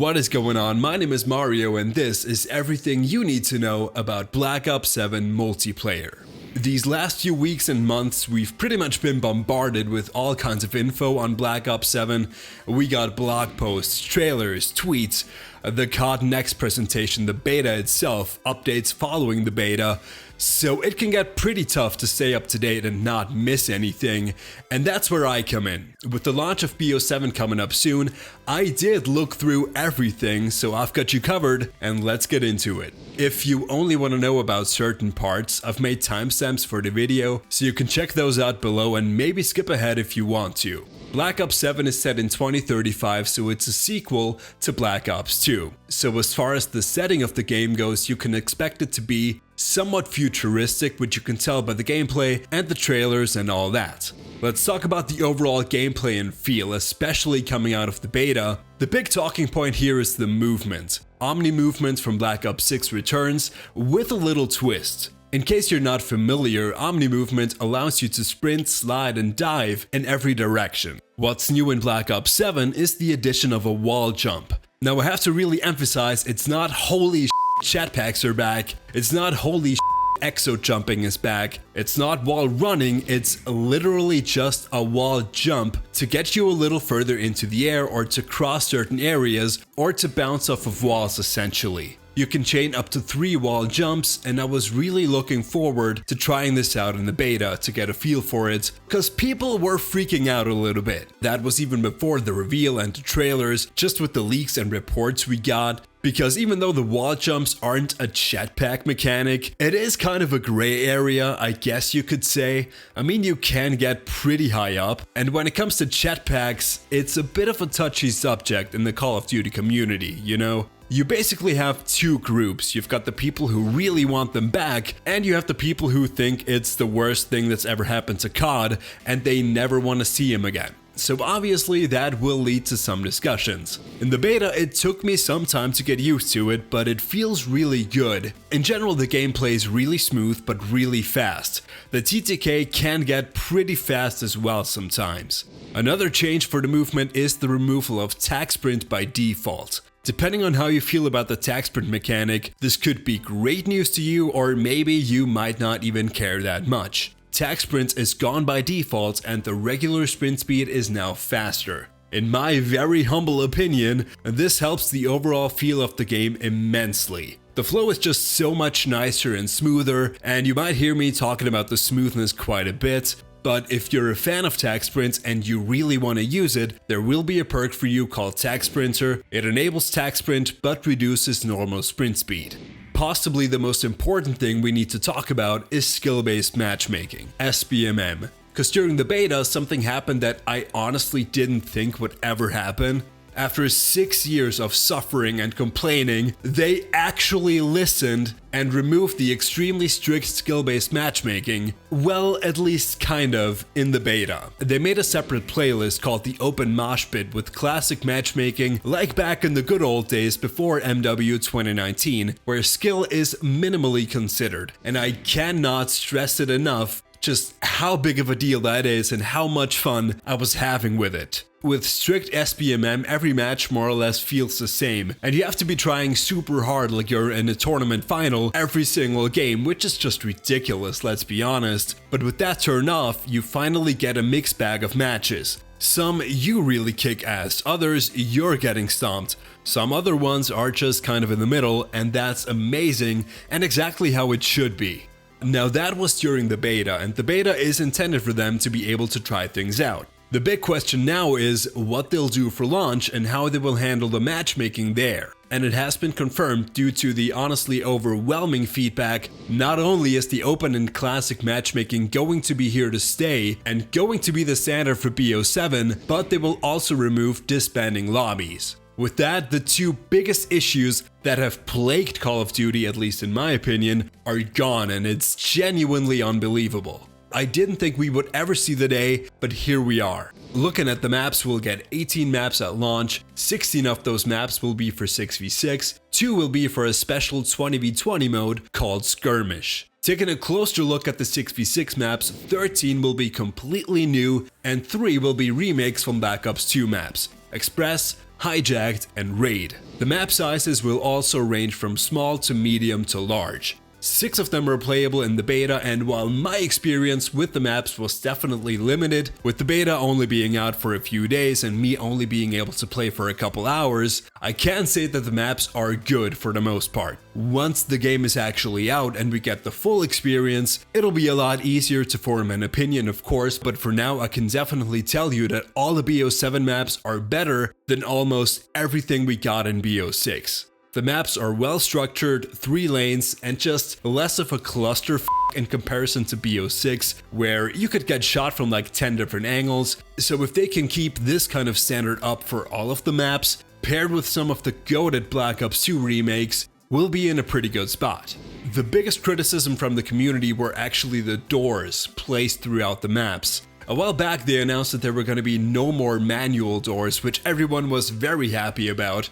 What is going on? My name is Mario and this is everything you need to know about Black Ops 7 multiplayer. These last few weeks and months we've pretty much been bombarded with all kinds of info on Black Ops 7. We got blog posts, trailers, tweets, the COD Next presentation, the beta itself, updates following the beta. So it can get pretty tough to stay up to date and not miss anything, and that's where I come in. With the launch of BO7 coming up soon, I did look through everything, so I've got you covered, and let's get into it. If you only want to know about certain parts, I've made timestamps for the video, so you can check those out below and maybe skip ahead if you want to. Black Ops 7 is set in 2035, so it's a sequel to Black Ops 2. So as far as the setting of the game goes, you can expect it to be somewhat futuristic, which you can tell by the gameplay and the trailers and all that. Let's talk about the overall gameplay and feel, especially coming out of the beta. The big talking point here is the movement. Omni movement from Black Ops 6 returns with a little twist. In case you're not familiar, Omni movement allows you to sprint, slide and dive in every direction. What's new in Black Ops 7 is the addition of a wall jump. Now I have to really emphasize, it's not holy jetpacks are back, it's not holy exo jumping is back, it's not wall running, it's literally just a wall jump to get you a little further into the air or to cross certain areas or to bounce off of walls essentially. You can chain up to 3 wall jumps, and I was really looking forward to trying this out in the beta to get a feel for it, cause people were freaking out a little bit. That was even before the reveal and the trailers, just with the leaks and reports we got. Because even though the wall jumps aren't a jetpack mechanic, it is kind of a gray area, I guess you could say. I mean, you can get pretty high up, and when it comes to jetpacks, it's a bit of a touchy subject in the Call of Duty community, you know? You basically have two groups. You've got the people who really want them back, and you have the people who think it's the worst thing that's ever happened to COD, and they never want to see him again. So obviously that will lead to some discussions. In the beta, it took me some time to get used to it, but it feels really good. In general, the gameplay is really smooth but really fast. The TTK can get pretty fast as well sometimes. Another change for the movement is the removal of tag sprint by default. Depending on how you feel about the tag sprint mechanic, this could be great news to you, or maybe you might not even care that much. Tag sprint is gone by default and the regular sprint speed is now faster. In my very humble opinion, this helps the overall feel of the game immensely. The flow is just so much nicer and smoother, and you might hear me talking about the smoothness quite a bit. But if you're a fan of tag sprints and you really want to use it, there will be a perk for you called Tag Sprinter. It enables tag sprint but reduces normal sprint speed. Possibly the most important thing we need to talk about is skill-based matchmaking, SBMM. Because during the beta, something happened that I honestly didn't think would ever happen. After 6 years of suffering and complaining, they actually listened and removed the extremely strict skill-based matchmaking, well, at least kind of, in the beta. They made a separate playlist called the Open Mosh Pit with classic matchmaking, like back in the good old days before MW 2019, where skill is minimally considered. And I cannot stress it enough just how big of a deal that is and how much fun I was having with it. With strict SBMM, every match more or less feels the same, and you have to be trying super hard like you're in a tournament final every single game, which is just ridiculous, let's be honest. But with that turned off, you finally get a mixed bag of matches. Some you really kick ass, others you're getting stomped. Some other ones are just kind of in the middle, and that's amazing and exactly how it should be. Now that was during the beta, and the beta is intended for them to be able to try things out. The big question now is what they'll do for launch and how they will handle the matchmaking there. And it has been confirmed due to the honestly overwhelming feedback. Not only is the open and classic matchmaking going to be here to stay and going to be the standard for BO7, but they will also remove disbanding lobbies. With that, the two biggest issues that have plagued Call of Duty, at least in my opinion, are gone, and it's genuinely unbelievable. I didn't think we would ever see the day, but here we are. Looking at the maps, we'll get 18 maps at launch, 16 of those maps will be for 6v6, 2 will be for a special 20v20 mode called Skirmish. Taking a closer look at the 6v6 maps, 13 will be completely new and 3 will be remakes from Black Ops 2 maps, Express, Hijacked, and Raid. The map sizes will also range from small to medium to large. 6 of them are playable in the beta, and while my experience with the maps was definitely limited, with the beta only being out for a few days and me only being able to play for a couple hours, I can say that the maps are good for the most part. Once the game is actually out and we get the full experience, it'll be a lot easier to form an opinion, of course, but for now I can definitely tell you that all the BO7 maps are better than almost everything we got in BO6. The maps are well structured, 3 lanes, and just less of a cluster in comparison to BO6, where you could get shot from like 10 different angles. So if they can keep this kind of standard up for all of the maps, paired with some of the goated Black Ops 2 remakes, we'll be in a pretty good spot. The biggest criticism from the community were actually the doors placed throughout the maps. A while back they announced that there were going to be no more manual doors, which everyone was very happy about.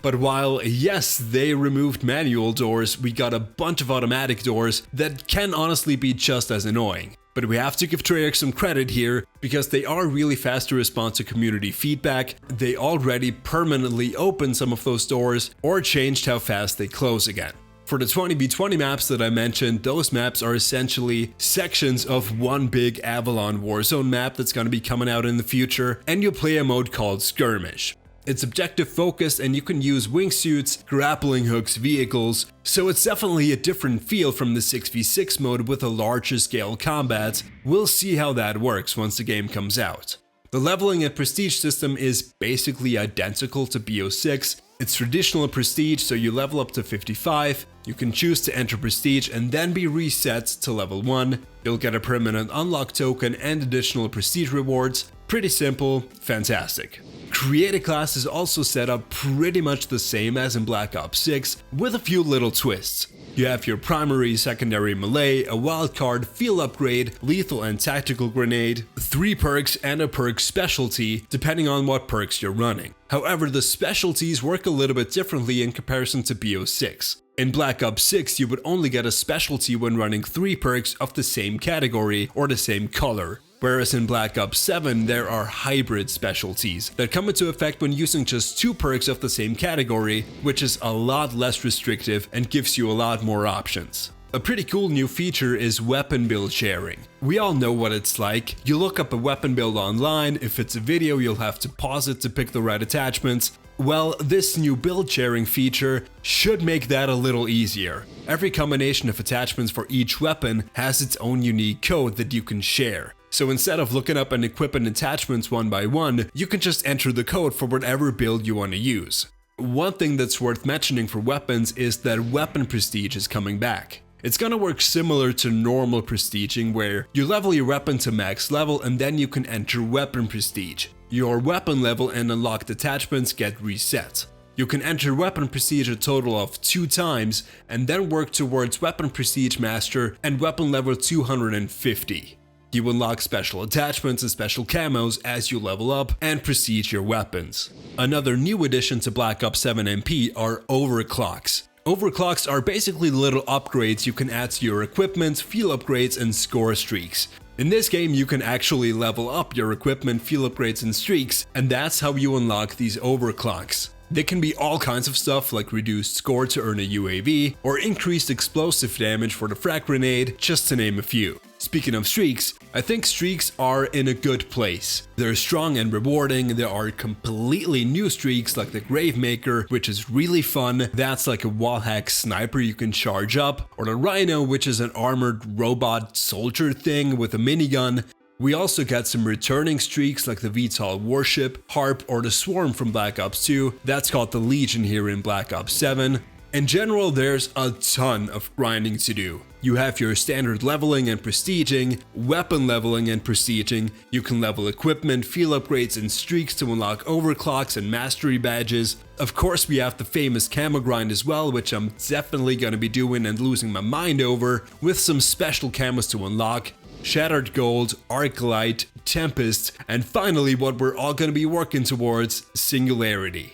But while, yes, they removed manual doors, we got a bunch of automatic doors that can honestly be just as annoying. But we have to give Treyarch some credit here, because they are really fast to respond to community feedback. They already permanently opened some of those doors or changed how fast they close again. For the 20v20 maps that I mentioned, those maps are essentially sections of one big Avalon Warzone map that's going to be coming out in the future, and you play a mode called Skirmish. It's objective focused and you can use wingsuits, grappling hooks, vehicles, so it's definitely a different feel from the 6v6 mode with a larger scale combat. We'll see how that works once the game comes out. The leveling and prestige system is basically identical to BO6. It's traditional prestige, so you level up to 55, you can choose to enter prestige and then be reset to level 1. You'll get a permanent unlock token and additional prestige rewards. Pretty simple, fantastic. Create a class is also set up pretty much the same as in Black Ops 6, with a few little twists. You have your primary, secondary melee, a wildcard, field upgrade, lethal and tactical grenade, 3 perks and a perk specialty, depending on what perks you're running. However, the specialties work a little bit differently in comparison to BO6. In Black Ops 6, you would only get a specialty when running 3 perks of the same category or the same color. Whereas in Black Ops 7, there are hybrid specialties that come into effect when using just 2 perks of the same category, which is a lot less restrictive and gives you a lot more options. A pretty cool new feature is weapon build sharing. We all know what it's like. You look up a weapon build online, if it's a video you'll have to pause it to pick the right attachments. Well, this new build sharing feature should make that a little easier. Every combination of attachments for each weapon has its own unique code that you can share. So instead of looking up and equipping attachments one by one, you can just enter the code for whatever build you want to use. One thing that's worth mentioning for weapons is that weapon prestige is coming back. It's gonna work similar to normal prestiging, where you level your weapon to max level and then you can enter weapon prestige. Your weapon level and unlocked attachments get reset. You can enter weapon prestige a total of 2 times and then work towards weapon prestige master and weapon level 250. You unlock special attachments and special camos as you level up and prestige your weapons. Another new addition to Black Ops 7 MP are Overclocks. Overclocks are basically little upgrades you can add to your equipment, field upgrades and score streaks. In this game you can actually level up your equipment, field upgrades and streaks, and that's how you unlock these overclocks. They can be all kinds of stuff like reduced score to earn a UAV or increased explosive damage for the frag grenade, just to name a few. Speaking of streaks, I think streaks are in a good place. They're strong and rewarding. There are completely new streaks like the Gravemaker, which is really fun. That's like a wallhack sniper you can charge up, or the Rhino, which is an armored robot soldier thing with a minigun. We also get some returning streaks like the VTOL Warship, Harp, or the Swarm from Black Ops 2. That's called the Legion here in Black Ops 7. In general, there's a ton of grinding to do. You have your standard leveling and prestiging, weapon leveling and prestiging. You can level equipment, field upgrades and streaks to unlock overclocks and mastery badges. Of course, we have the famous camo grind as well, which I'm definitely gonna be doing and losing my mind over, with some special camos to unlock. Shattered Gold, Arclight, Tempest, and finally what we're all gonna be working towards, Singularity.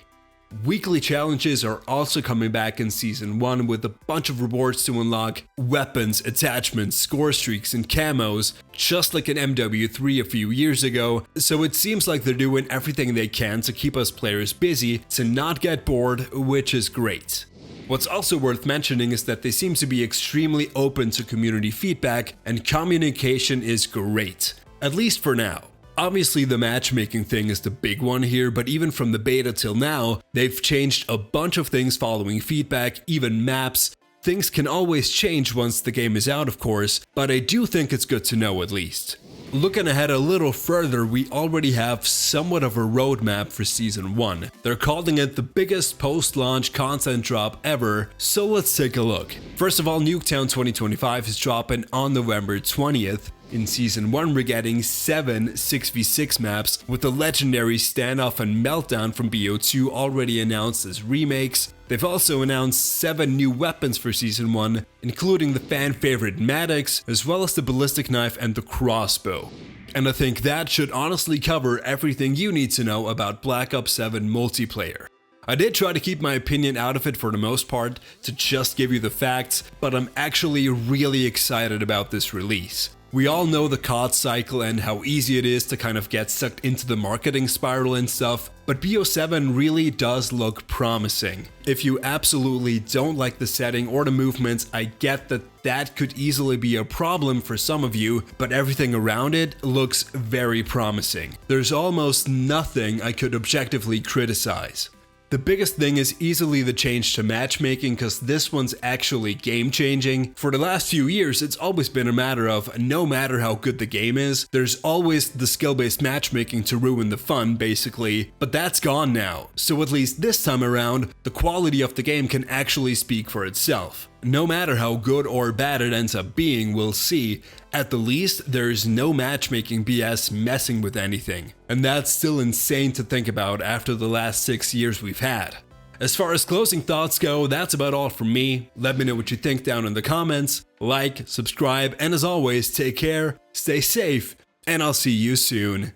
Weekly challenges are also coming back in Season 1 with a bunch of rewards to unlock, weapons, attachments, score streaks, and camos, just like in MW3 a few years ago, so it seems like they're doing everything they can to keep us players busy, to not get bored, which is great. What's also worth mentioning is that they seem to be extremely open to community feedback, and communication is great, at least for now. Obviously the matchmaking thing is the big one here, but even from the beta till now, they've changed a bunch of things following feedback, even maps. Things can always change once the game is out, of course, but I do think it's good to know at least. Looking ahead a little further, we already have somewhat of a roadmap for Season 1. They're calling it the biggest post-launch content drop ever, so let's take a look. First of all, Nuketown 2025 is dropping on November 20th. In Season 1 we're getting 7 6v6 maps, with the legendary Standoff and Meltdown from BO2 already announced as remakes. They've also announced 7 new weapons for Season 1, including the fan favorite Maddox, as well as the ballistic knife and the crossbow. And I think that should honestly cover everything you need to know about Black Ops 7 multiplayer. I did try to keep my opinion out of it for the most part, to just give you the facts, but I'm actually really excited about this release. We all know the COD cycle and how easy it is to kind of get sucked into the marketing spiral and stuff, but BO7 really does look promising. If you absolutely don't like the setting or the movements, I get that that could easily be a problem for some of you, but everything around it looks very promising. There's almost nothing I could objectively criticize. The biggest thing is easily the change to matchmaking, because this one's actually game changing. For the last few years, it's always been a matter of no matter how good the game is, there's always the skill-based matchmaking to ruin the fun, basically, but that's gone now. So at least this time around, the quality of the game can actually speak for itself. No matter how good or bad it ends up being, we'll see. At the least, there's no matchmaking BS messing with anything. And that's still insane to think about after the last 6 years we've had. As far as closing thoughts go, that's about all from me. Let me know what you think down in the comments. Like, subscribe, and as always, take care, stay safe, and I'll see you soon.